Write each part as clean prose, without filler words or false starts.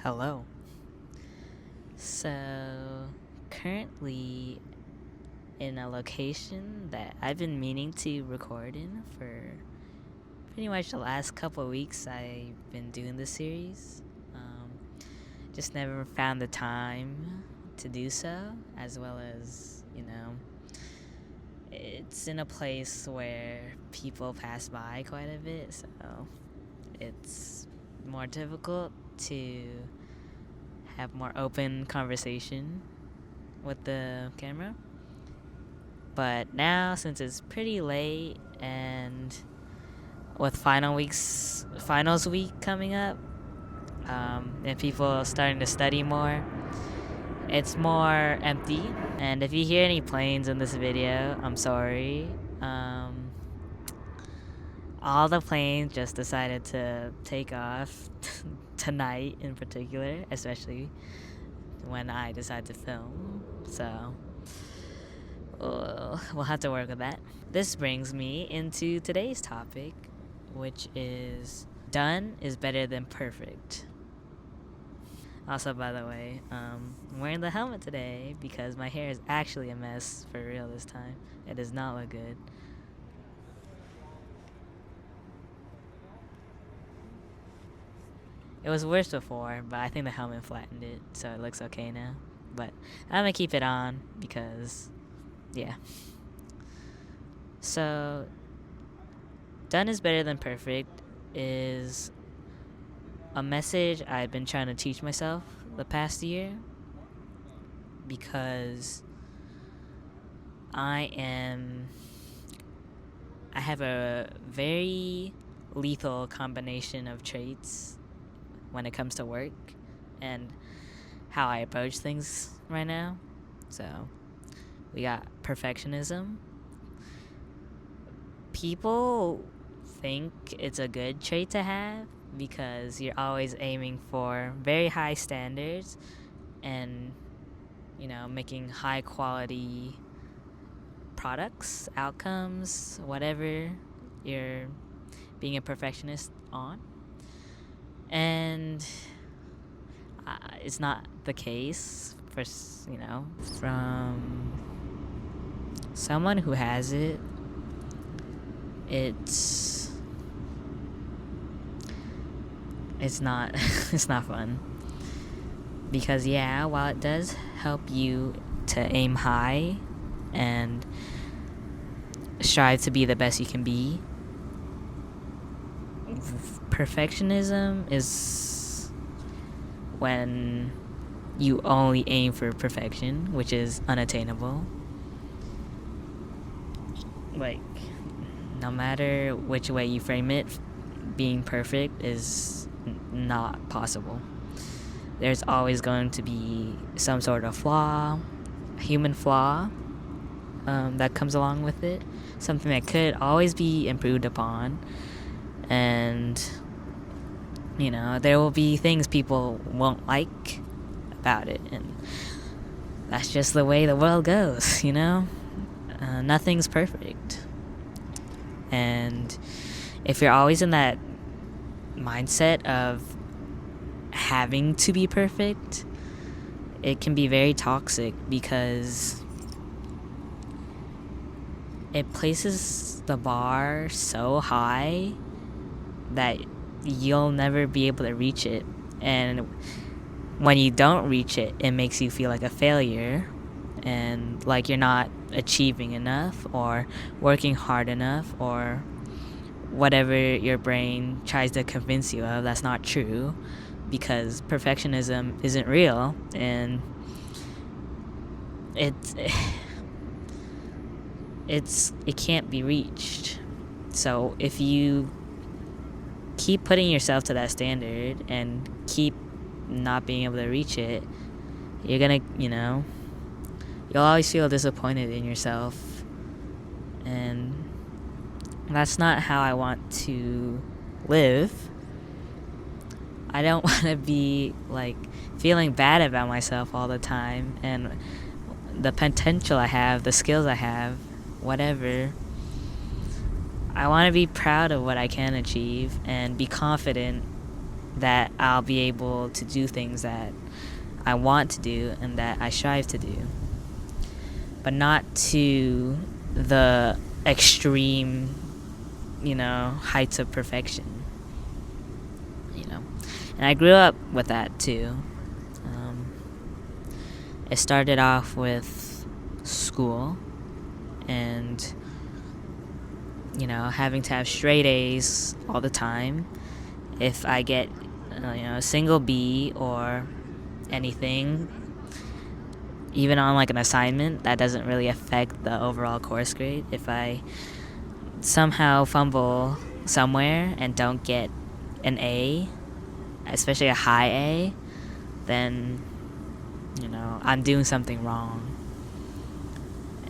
Hello. So, currently in a location that I've been meaning to record in for pretty much the last couple of weeks. I've been doing this series. Um, just never found the time to do so, as well as, it's in a place where people pass by quite a bit, so it's more difficult to have more open conversation with the camera. But now, since it's pretty late and with finals week coming up, and people are starting to study more, it's more empty. And if you hear any planes in this video, I'm sorry. All the planes just decided to take off tonight in particular, especially when I decide to film. So we'll have to work with that. This brings me into today's topic, which is done is better than perfect. Also, by the way, I'm wearing the helmet today because my hair is actually a mess for real this time. It does not look good. It was worse before, but I think the helmet flattened it, so it looks okay now. But I'm gonna keep it on because, yeah. So, done is better than perfect is a message I've been trying to teach myself the past year because I have a very lethal combination of traits when it comes to work and how I approach things right now. So, we got perfectionism. People think it's a good trait to have because you're always aiming for very high standards and, making high quality products, outcomes, whatever you're being a perfectionist on. And it's not the case from someone who has it. It's not it's not fun because while it does help you to aim high and strive to be the best you can be, perfectionism is when you only aim for perfection, which is unattainable. Like, no matter which way you frame it, being perfect is not possible. There's always going to be some sort of flaw, human flaw, that comes along with it. Something that could always be improved upon. And, there will be things people won't like about it. And that's just the way the world goes, Nothing's perfect. And if you're always in that mindset of having to be perfect, it can be very toxic because it places the bar so high that you'll never be able to reach it. And when you don't reach it, it makes you feel like a failure and like you're not achieving enough or working hard enough or whatever your brain tries to convince you of. That's not true because perfectionism isn't real and it can't be reached. So if you keep putting yourself to that standard and keep not being able to reach it, you're gonna, you'll always feel disappointed in yourself. And that's not how I want to live. I don't want to be feeling bad about myself all the time and the potential I have, the skills I have, whatever. I want to be proud of what I can achieve and be confident that I'll be able to do things that I want to do and that I strive to do, but not to the extreme, heights of perfection, And I grew up with that too. It started off with school and, having to have straight A's all the time. If I get, a single B or anything, even on like an assignment, that doesn't really affect the overall course grade. If I somehow fumble somewhere and don't get an A, especially a high A, then, I'm doing something wrong.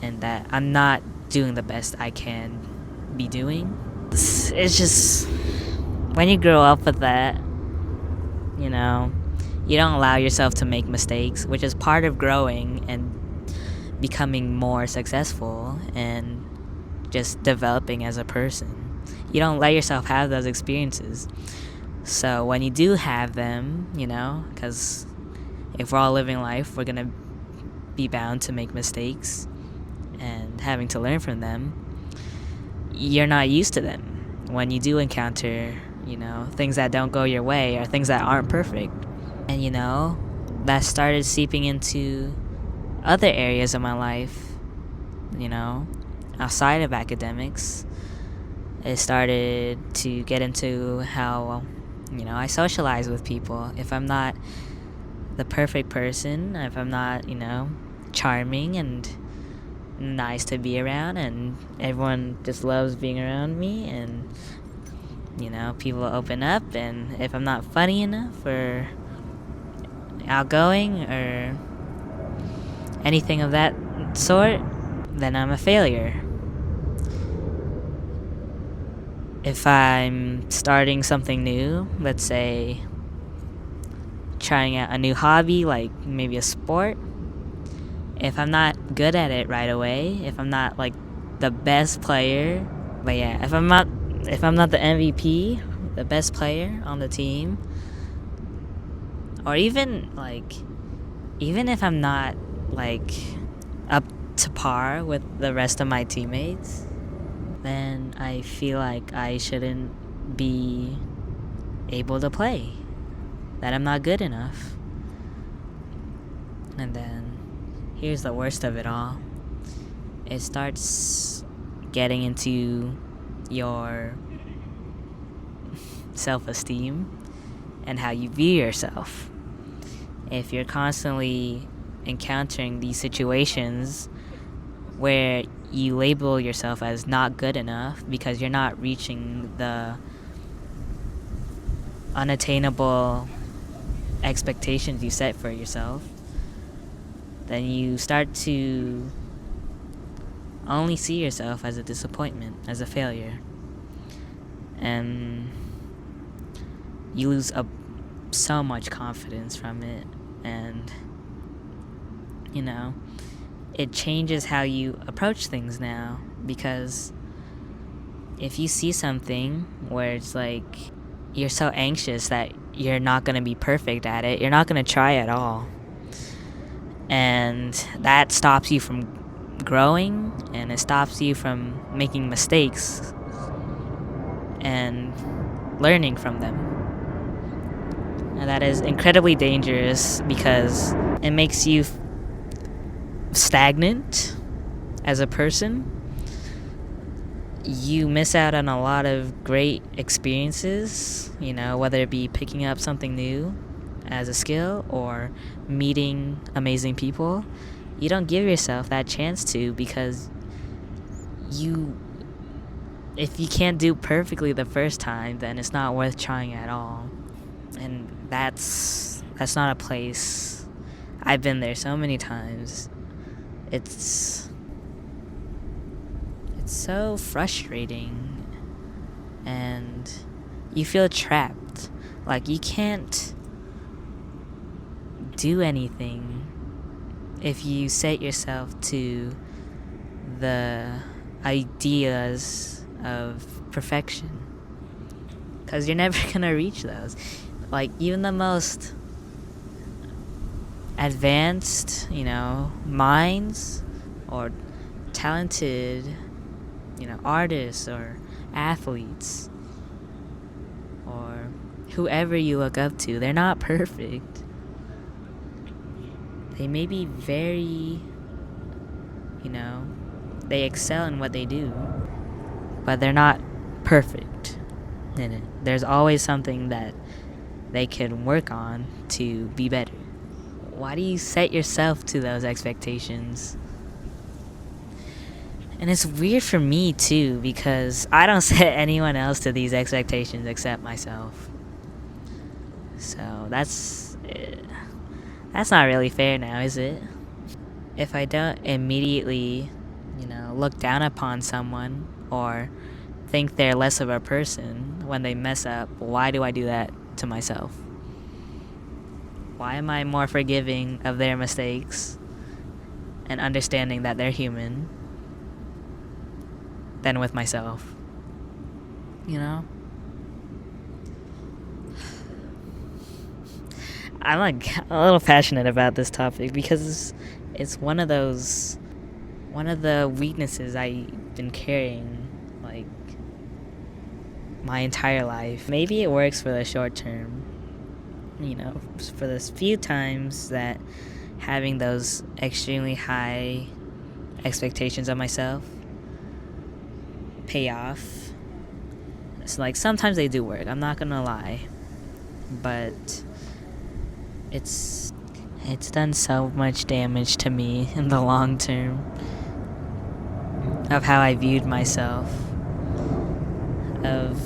And that I'm not doing the best I can be doing. It's just, when you grow up with that, you don't allow yourself to make mistakes, which is part of growing and becoming more successful and just developing as a person. You don't let yourself have those experiences. So when you do have them, because if we're all living life, we're going to be bound to make mistakes and having to learn from them. You're not used to them. When you do encounter, things that don't go your way or things that aren't perfect. And, that started seeping into other areas of my life, outside of academics. It started to get into how, I socialize with people. If I'm not the perfect person, if I'm not, charming and nice to be around and everyone just loves being around me and, people open up, and if I'm not funny enough or outgoing or anything of that sort, then I'm a failure. If I'm starting something new, let's say trying out a new hobby, like maybe a sport, if I'm not good at it right away, if I'm not like the best player, but yeah, if I'm not the MVP, the best player on the team, or even if I'm not like up to par with the rest of my teammates, then I feel like I shouldn't be able to play, that I'm not good enough. And then here's the worst of it all. It starts getting into your self-esteem and how you view yourself. If you're constantly encountering these situations where you label yourself as not good enough because you're not reaching the unattainable expectations you set for yourself, then you start to only see yourself as a disappointment, as a failure. And you lose so much confidence from it. And, it changes how you approach things now. Because if you see something where it's like you're so anxious that you're not going to be perfect at it, you're not going to try at all. And that stops you from growing, and it stops you from making mistakes and learning from them. And that is incredibly dangerous because it makes you stagnant as a person. You miss out on a lot of great experiences, whether it be picking up something new as a skill or meeting amazing people. You don't give yourself that chance to, because if you can't do perfectly the first time, then it's not worth trying at all. And that's not a place. I've been there so many times. It's so frustrating, and you feel trapped. Like you can't do anything if you set yourself to the ideas of perfection, because you're never gonna reach those. Like, even the most advanced, minds or talented, artists or athletes or whoever you look up to, they're not perfect. They may be very, they excel in what they do, but they're not perfect in it. There's always something that they can work on to be better. Why do you set yourself to those expectations? And it's weird for me too, because I don't set anyone else to these expectations except myself. So that's not really fair now, is it? If I don't immediately, look down upon someone or think they're less of a person when they mess up, why do I do that to myself? Why am I more forgiving of their mistakes and understanding that they're human than with myself? I'm like a little passionate about this topic because it's one of the weaknesses I've been carrying like my entire life. Maybe it works for the short term, for those few times that having those extremely high expectations of myself pay off. It's like sometimes they do work, I'm not gonna lie, but it's done so much damage to me in the long term of how I viewed myself, of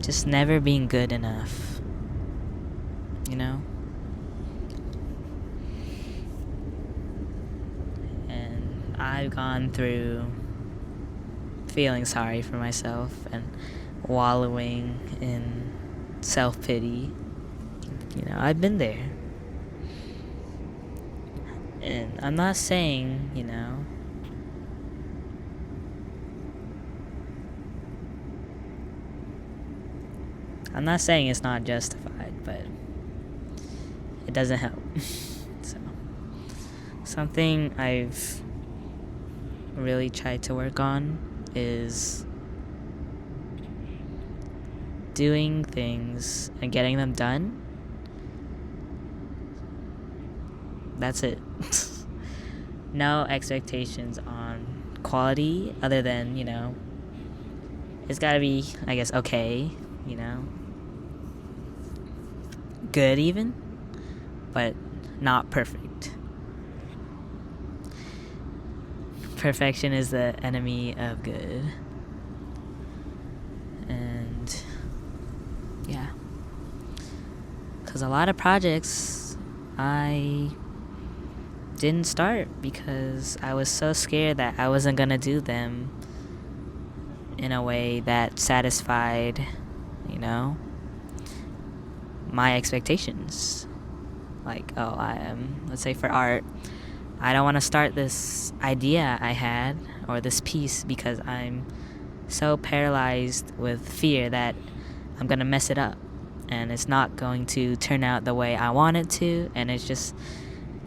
just never being good enough, And I've gone through feeling sorry for myself and wallowing in self-pity. I've been there. And I'm not saying, I'm not saying it's not justified, but it doesn't help. So, something I've really tried to work on is doing things and getting them done. That's it. No expectations on quality other than, it's gotta be, I guess, okay, good even, but not perfect. Perfection is the enemy of good. And yeah, because a lot of projects I didn't start because I was so scared that I wasn't gonna do them in a way that satisfied, my expectations. Like, let's say for art, I don't want to start this idea I had or this piece because I'm so paralyzed with fear that I'm gonna mess it up and it's not going to turn out the way I want it to, and it's just,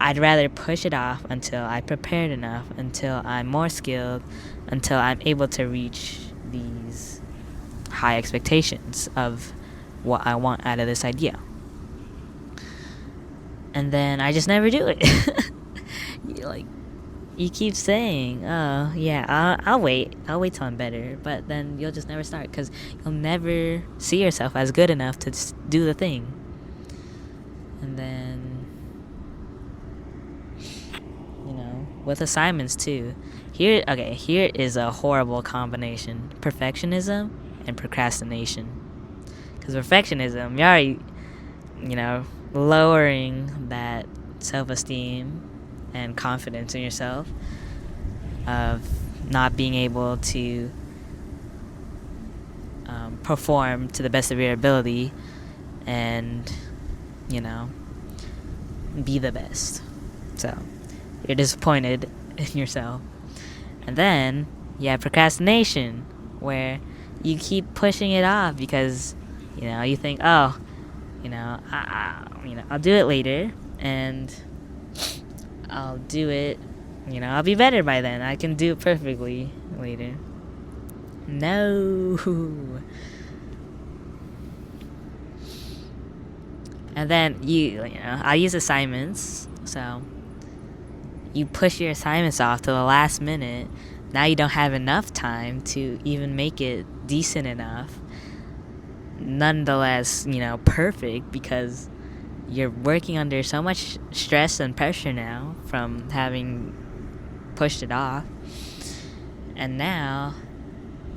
I'd rather push it off until I'm prepared enough, until I'm more skilled, until I'm able to reach these high expectations of what I want out of this idea. And then I just never do it. You keep saying, oh, yeah, I'll wait till I'm better, but then you'll just never start because you'll never see yourself as good enough to do the thing. And then, with assignments too. Here is a horrible combination: perfectionism and procrastination. Because perfectionism, you're already, lowering that self-esteem and confidence in yourself of not being able to perform to the best of your ability, and be the best. So you're disappointed in yourself. And then you have procrastination, where you keep pushing it off because, you think, oh, I'll do it later, and I'll do it, I'll be better by then. I can do it perfectly later. No. And then I use assignments, so you push your assignments off to the last minute. Now you don't have enough time to even make it decent enough. Nonetheless, perfect, because you're working under so much stress and pressure now from having pushed it off. And now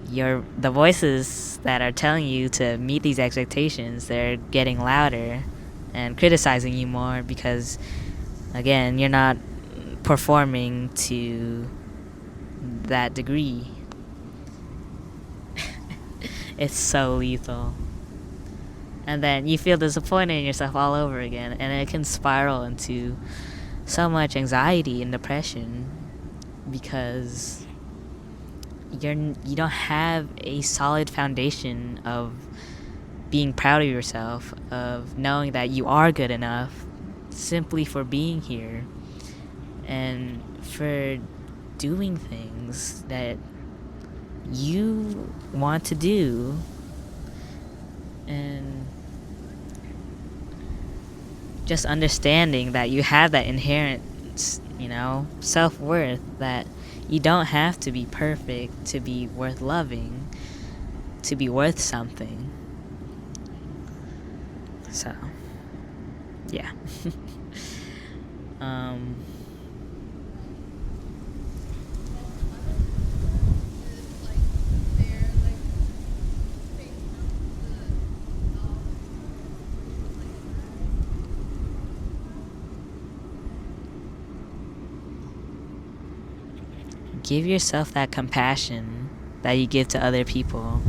the voices that are telling you to meet these expectations, they're getting louder and criticizing you more because, again, you're not performing to that degree. It's so lethal. And then you feel disappointed in yourself all over again, and it can spiral into so much anxiety and depression because you don't have a solid foundation of being proud of yourself, of knowing that you are good enough simply for being here and for doing things that you want to do. And just understanding that you have that inherent, self-worth, that you don't have to be perfect to be worth loving, to be worth something. So, yeah. Give yourself that compassion that you give to other people.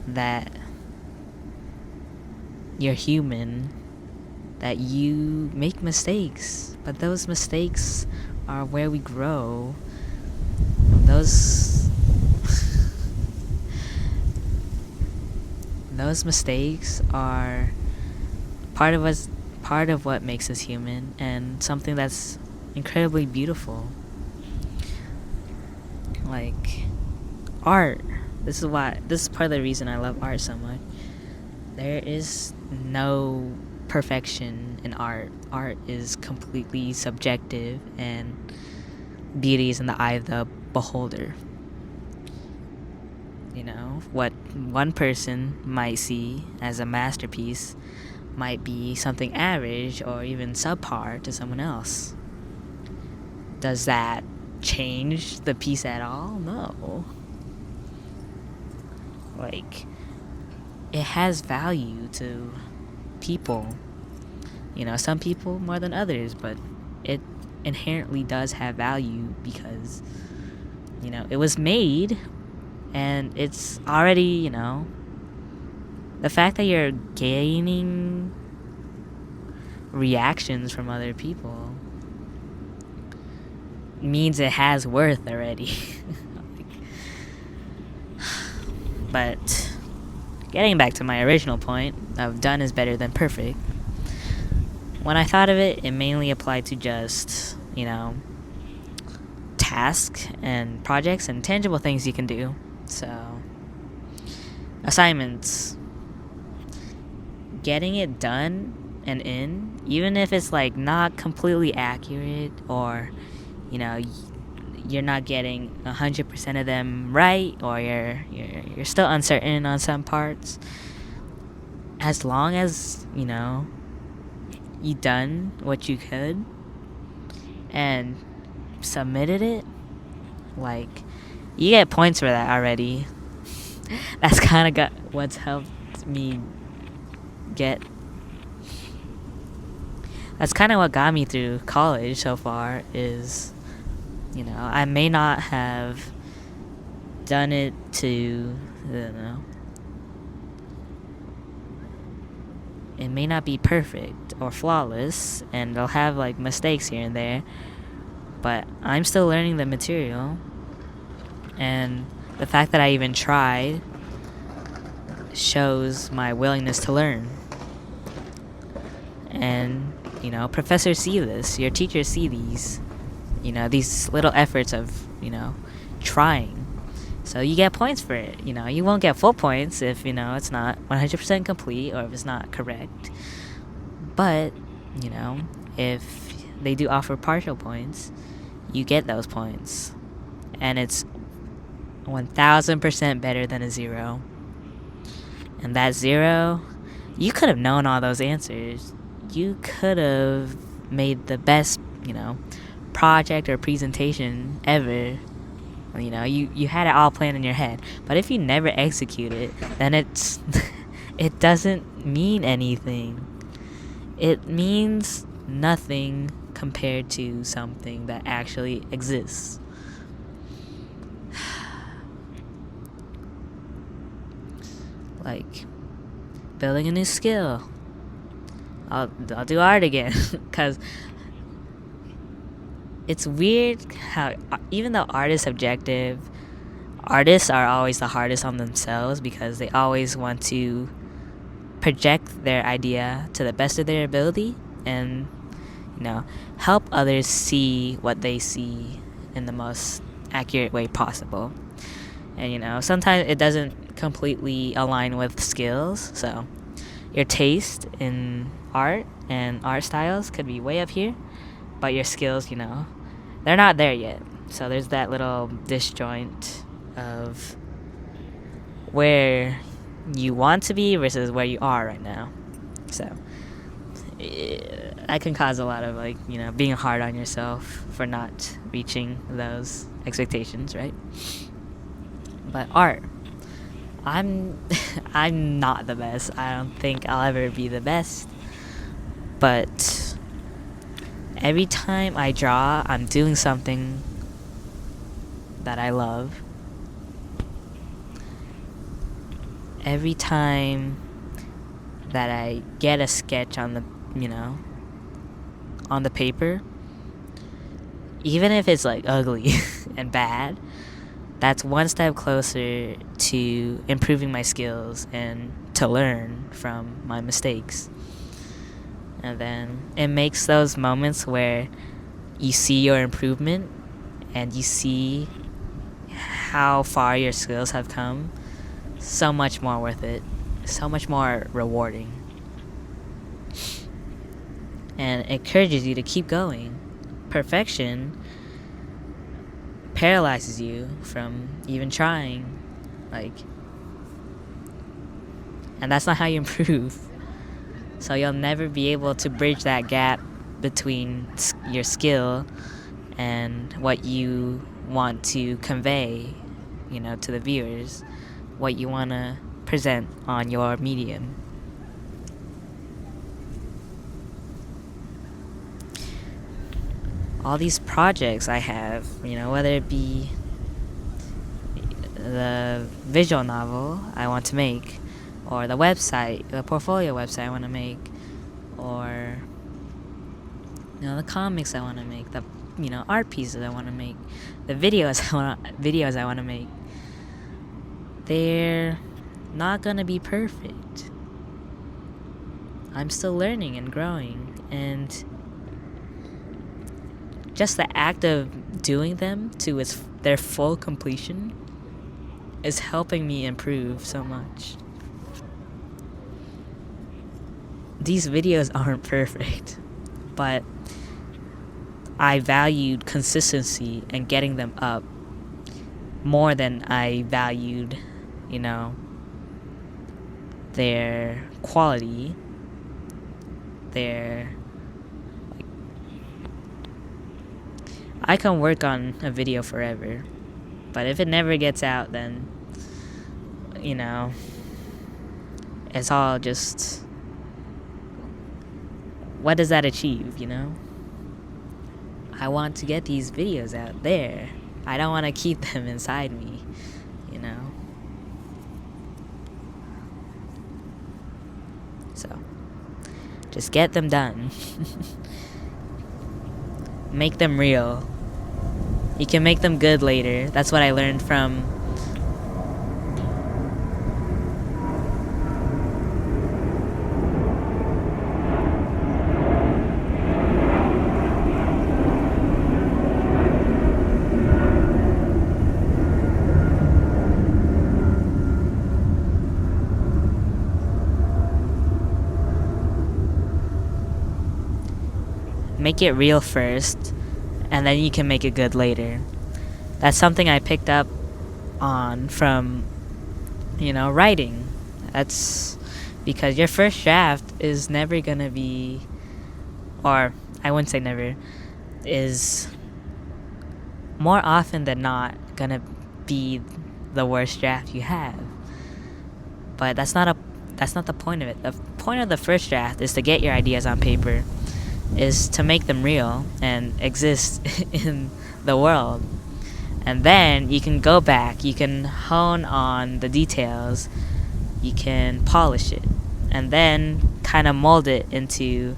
That you're human, that you make mistakes, but those mistakes are where we grow. Those mistakes are part of what makes us human, and something that's incredibly beautiful. Like art. This is part of the reason I love art so much. There is no perfection in art. Art is completely subjective, and beauty is in the eye of the beholder. What one person might see as a masterpiece might be something average or even subpar to someone else. Does that change the piece at all? No. It has value to people. Some people more than others, but it inherently does have value because, it was made, and it's already, the fact that you're gaining reactions from other people means it has worth already. But getting back to my original point of done is better than perfect, when I thought of it, it mainly applied to just, tasks and projects and tangible things you can do. So, assignments. Getting it done and in, even if it's not completely accurate, or you're not getting 100% of them right, or you're still uncertain on some parts, as long as you done what you could and submitted it, you get points for that already. That's kind of what's helped me get. That's kind of what got me through college so far. Is I may not have done it to, I don't know, it may not be perfect or flawless, and they'll have like mistakes here and there, but I'm still learning the material, and the fact that I even tried shows my willingness to learn. And professors see this, your teachers see these little efforts of trying. So you get points for it. You won't get full points if it's not 100% complete, or if it's not correct. But if they do offer partial points, you get those points, and it's 1000% better than a 0. And that 0, you could have known all those answers. You could have made the best project or presentation ever. You had it all planned in your head. But if you never execute it, then it doesn't mean anything. It means nothing compared to something that actually exists. Like building a new skill. I'll do art again, because it's weird how, even though art is subjective, artists are always the hardest on themselves, because they always want to project their idea to the best of their ability, and help others see what they see in the most accurate way possible. And sometimes it doesn't completely align with skills, so your taste in art and art styles could be way up here, but your skills, they're not there yet. So there's that little disjoint of where you want to be versus where you are right now. So that can cause a lot of being hard on yourself for not reaching those expectations, right? But art, I'm not the best. I don't think I'll ever be the best. But every time I draw, I'm doing something that I love. Every time that I get a sketch on the on the paper, even if it's ugly and bad, that's one step closer to improving my skills and to learn from my mistakes. And then it makes those moments where you see your improvement and you see how far your skills have come so much more worth it, so much more rewarding. And it encourages you to keep going. Perfection paralyzes you from even trying, and that's not how you improve. So you'll never be able to bridge that gap between your skill and what you want to convey, to the viewers, what you want to present on your medium. All these projects I have, whether it be the visual novel I want to make, or the website, the portfolio website I want to make, or the comics I want to make, the art pieces I want to make, the videos I want to make, they're not gonna be perfect. I'm still learning and growing, and just the act of doing them to their full completion is helping me improve so much. These videos aren't perfect, but I valued consistency and getting them up more than I valued, their quality, I can work on a video forever, but if it never gets out, then, it's all just, what does that achieve, I want to get these videos out there. I don't want to keep them inside me. So just get them done. Make them real. You can make them good later. That's what I learned from make it real first, and then you can make it good later. That's something I picked up on from, writing. That's because your first draft is never gonna be, or I wouldn't say never, is more often than not gonna be the worst draft you have. But that's not the point of it. The point of the first draft is to get your ideas on paper, is to make them real and exist in the world. And then you can go back, you can hone on the details, you can polish it, and then kind of mold it into,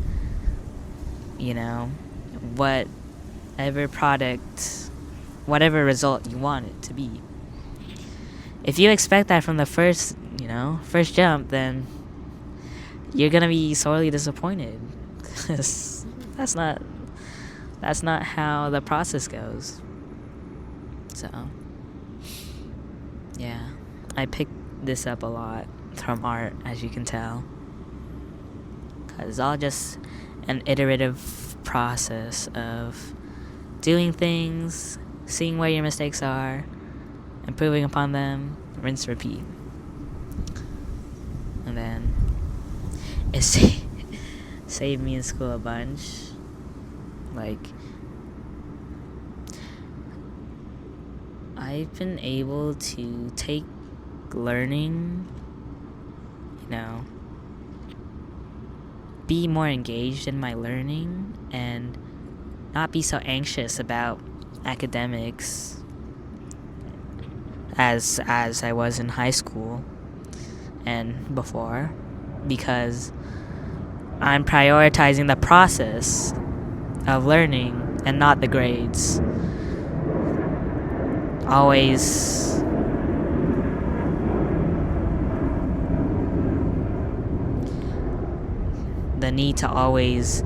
whatever product, whatever result you want it to be. If you expect that from the first jump, then you're gonna be sorely disappointed. That's not how the process goes. So, yeah, I picked this up a lot from art, as you can tell, because it's all just an iterative process of doing things, seeing where your mistakes are, improving upon them, rinse, repeat. And then it saved me in school a bunch. Like, I've been able to take learning, be more engaged in my learning and not be so anxious about academics as I was in high school and before, because I'm prioritizing the process of learning and not the grades. Always the need to always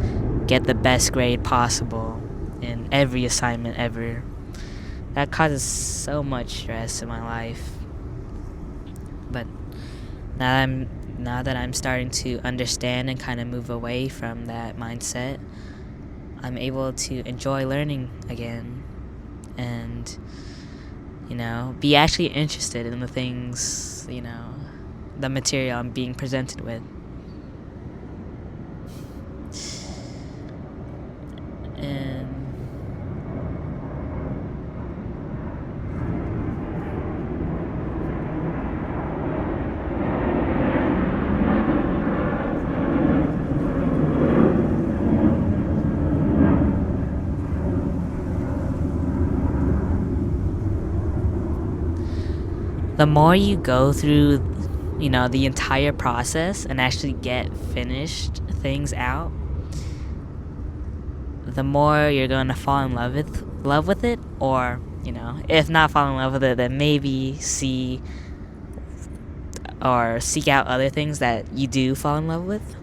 get the best grade possible in every assignment ever. That causes so much stress in my life. But now that I'm starting to understand and kind of move away from that mindset, I'm able to enjoy learning again and, be actually interested in the things, the material I'm being presented with. And the more you go through, the entire process and actually get finished things out, the more you're going to fall in love with it, or, if not fall in love with it, then maybe see or seek out other things that you do fall in love with.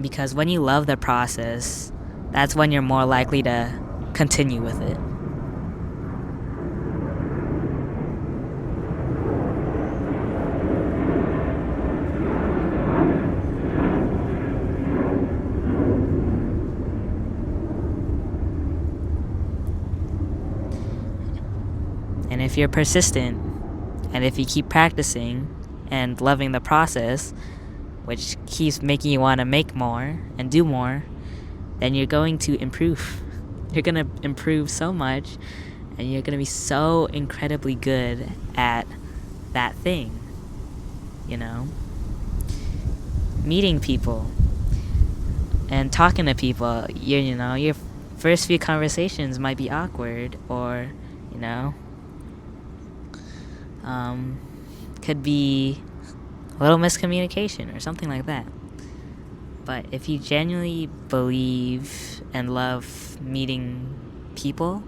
Because when you love the process, that's when you're more likely to continue with it. And if you're persistent, and if you keep practicing and loving the process, which keeps making you want to make more and do more, then you're going to improve. You're going to improve so much, and you're going to be so incredibly good at that thing, Meeting people and talking to people, your first few conversations might be awkward, or, could be a little miscommunication or something like that. But if you genuinely believe and love meeting people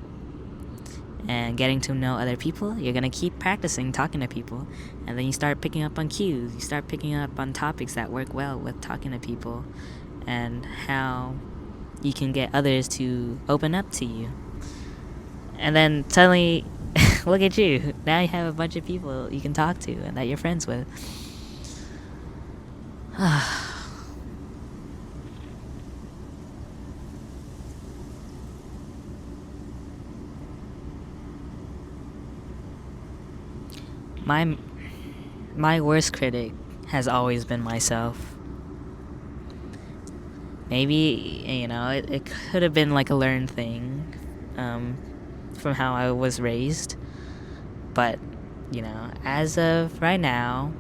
and getting to know other people, you're going to keep practicing talking to people. And then you start picking up on cues. You start picking up on topics that work well with talking to people and how you can get others to open up to you. And then suddenly, look at you. Now you have a bunch of people you can talk to and that you're friends with. My worst critic has always been myself. Maybe, it could have been like a learned thing from how I was raised. But, as of right now,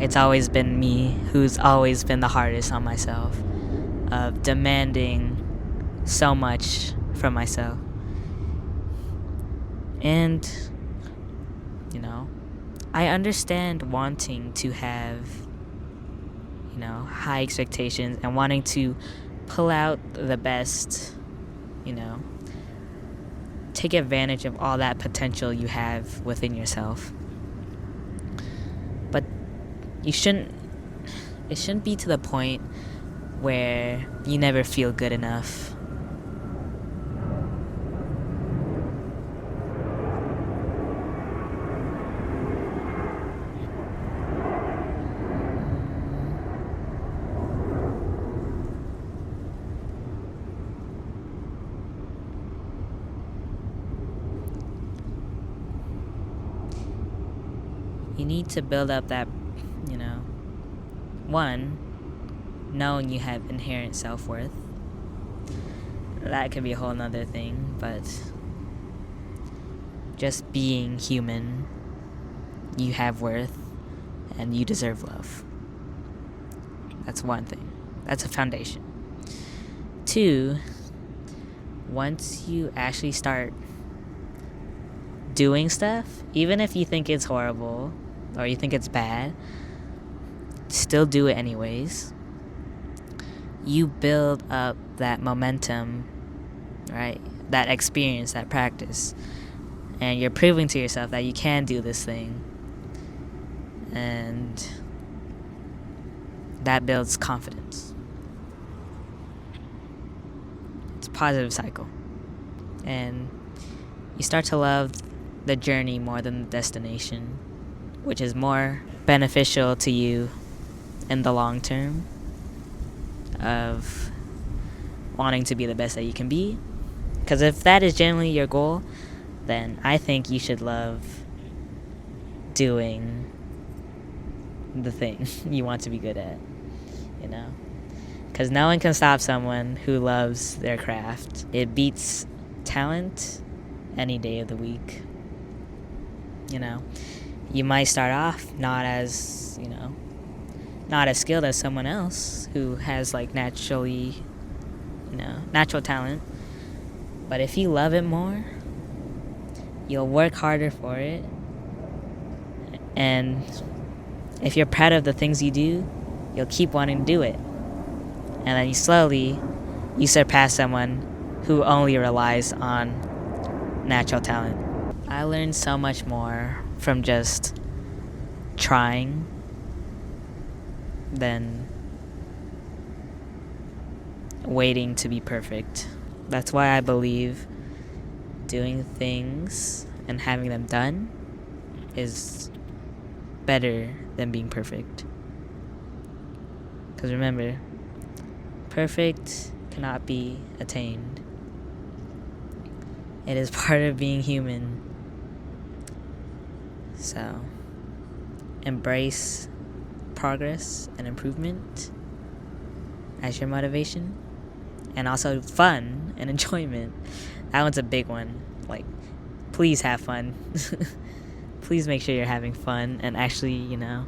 it's always been me who's always been the hardest on myself, of demanding so much from myself. And, I understand wanting to have, high expectations and wanting to pull out the best, take advantage of all that potential you have within yourself. But it shouldn't be to the point where you never feel good enough. You need to build up that, one, knowing you have inherent self-worth. That could be a whole nother thing, but just being human, you have worth, and you deserve love. That's one thing. That's a foundation. Two, once you actually start doing stuff, even if you think it's horrible or you think it's bad, still do it anyways. You build up that momentum, right? That experience, that practice. And you're proving to yourself that you can do this thing. And that builds confidence. It's a positive cycle. And you start to love the journey more than the destination, which is more beneficial to you in the long term of wanting to be the best that you can be. Because if that is generally your goal, then I think you should love doing the thing you want to be good at, because no one can stop someone who loves their craft. It beats talent any day of the week. You might start off not as skilled as someone else who has natural talent. But if you love it more, you'll work harder for it. And if you're proud of the things you do, you'll keep wanting to do it. And then you surpass someone who only relies on natural talent. I learned so much more from just trying than waiting to be perfect. That's why I believe doing things and having them done is better than being perfect. Because remember, perfect cannot be attained. It is part of being human. So, embrace progress and improvement as your motivation. And also fun and enjoyment. That one's a big one. Please have fun. please make sure you're having fun and actually, you know,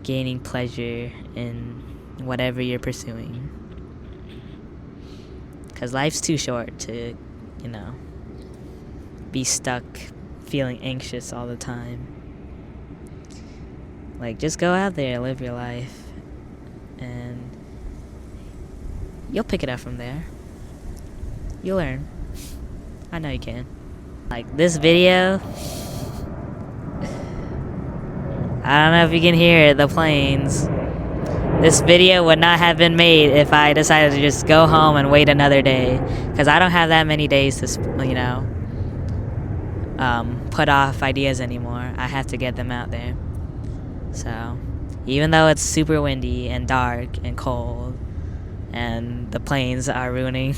gaining pleasure in whatever you're pursuing. Because life's too short to, you know, be stuck feeling anxious all the time. Like, just go out there, live your life, and you'll pick it up from there. You'll learn. I know you can. Like, this video, I don't know if you can hear it, the planes. This video would not have been made if I decided to just go home and wait another day. Because I don't have that many days to, you know, put off ideas anymore. I have to get them out there. So, even though it's super windy and dark and cold, and the planes are ruining,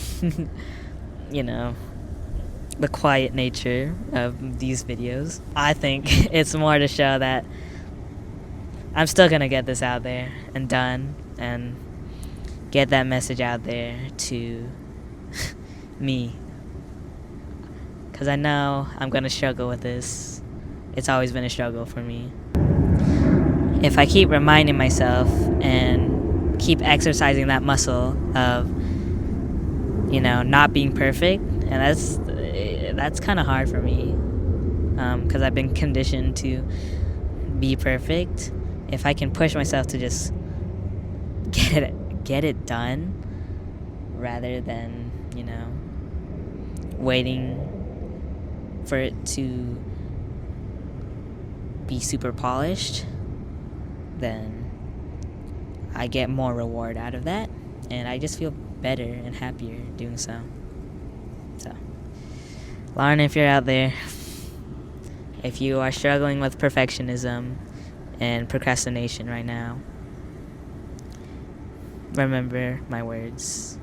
you know, the quiet nature of these videos, I think it's more to show that I'm still gonna get this out there and done and get that message out there to me. Because I know I'm gonna struggle with this. It's always been a struggle for me. If I keep reminding myself and keep exercising that muscle of, you know, not being perfect, and that's kind of hard for me, because I've been conditioned to be perfect. If I can push myself to just get it done, rather than, you know, waiting for it to be super polished, then I get more reward out of that, and I just feel better and happier doing so. So, Lauren, if you're out there, if you are struggling with perfectionism and procrastination right now, remember my words.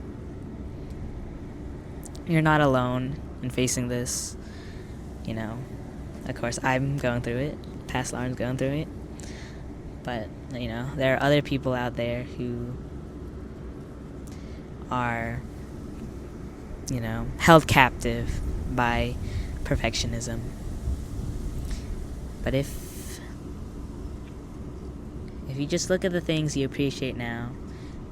You're not alone in facing this. You know, of course, I'm going through it. Past Lauren's going through it. But, you know, there are other people out there who are, you know, held captive by perfectionism. But if you just look at the things you appreciate now,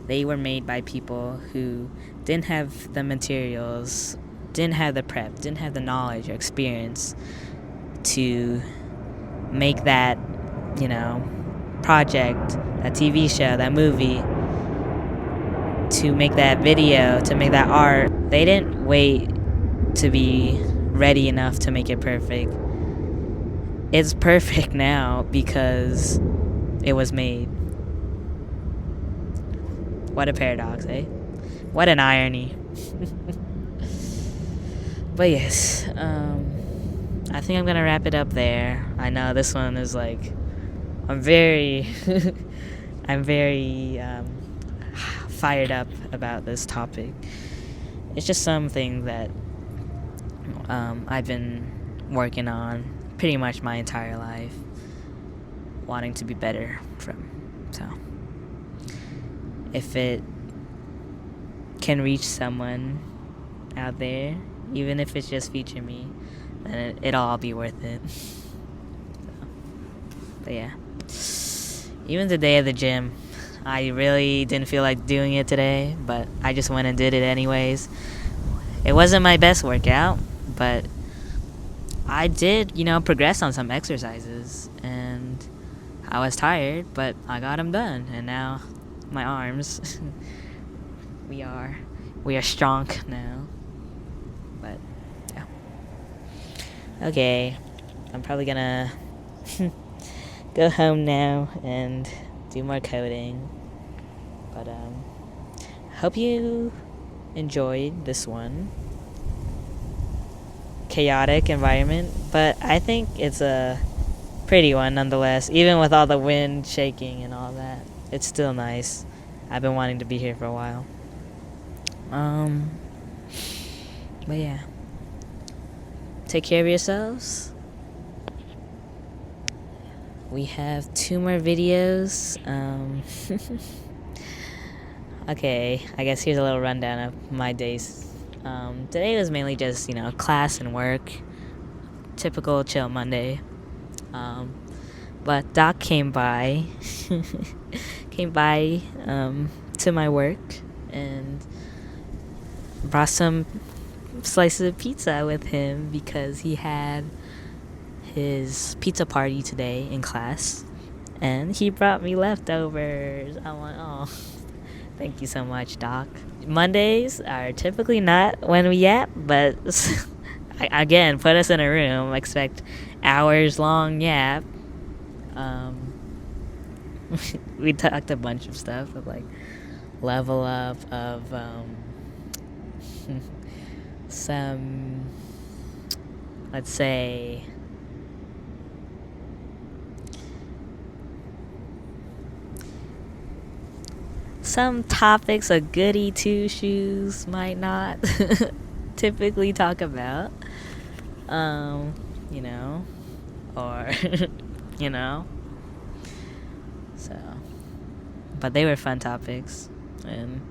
they were made by people who didn't have the materials, didn't have the prep, didn't have the knowledge or experience to make that, you know, project, that TV show, that movie, to make that video, to make that art. They didn't wait to be ready enough to make it perfect. It's perfect now because it was made. What a paradox, eh? What an irony. But yes, I think I'm gonna wrap it up there. I know this one is like, I'm very fired up about this topic. It's just something that I've been working on pretty much my entire life, wanting to be better from. So, if it can reach someone out there, even if it's just feature me, then it'll all be worth it. So, but yeah. Even today at the gym, I really didn't feel like doing it today, but I just went and did it anyways. It wasn't my best workout, but I did, you know, progress on some exercises, and I was tired, but I got them done, and now my arms, we are strong now. But yeah. Okay, I'm probably gonna go home now and do more coding. But hope you enjoyed this one. Chaotic environment, but I think it's a pretty one nonetheless. Even with all the wind shaking and all that, it's still nice. I've been wanting to be here for a while. But yeah, take care of yourselves. We have 2 more videos. Okay, I guess here's a little rundown of my days. Today was mainly just, you know, class and work. Typical chill Monday. But Doc came by, to my work and brought some slices of pizza with him because he had his pizza party today in class, and he brought me leftovers. I'm like, oh, thank you so much, Doc. Mondays are typically not when we yap, but again, put us in a room, expect hours long yap. We talked a bunch of stuff of like level up of some, let's say, some topics a goody two shoes might not typically talk about, you know, or you know, so, but they were fun topics. And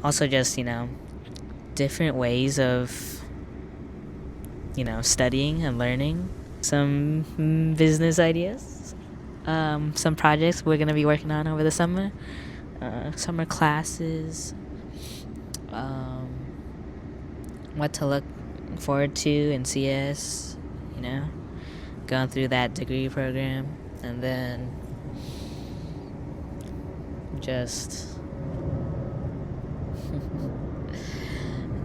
also just, different ways of, studying and learning. Some business ideas, some projects we're going to be working on over the summer, summer classes, what to look forward to in CS, going through that degree program, and then just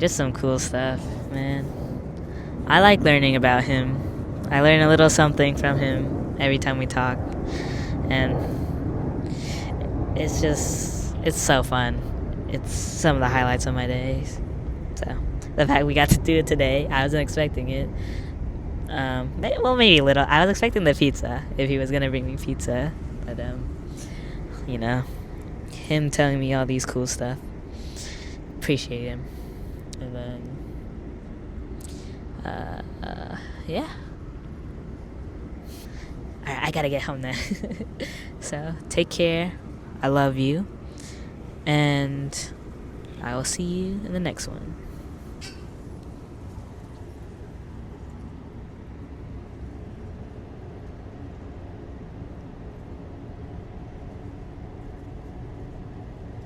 some cool stuff, man. I like learning about him. I learn a little something from him every time we talk, and it's so fun. It's some of the highlights of my days. So the fact we got to do it today, I wasn't expecting it. Maybe a little. I was expecting the pizza, if he was gonna bring me pizza, but him telling me all these cool stuff, appreciate him. And then yeah, alright, I gotta get home now. So take care, I love you, and I will see you in the next one.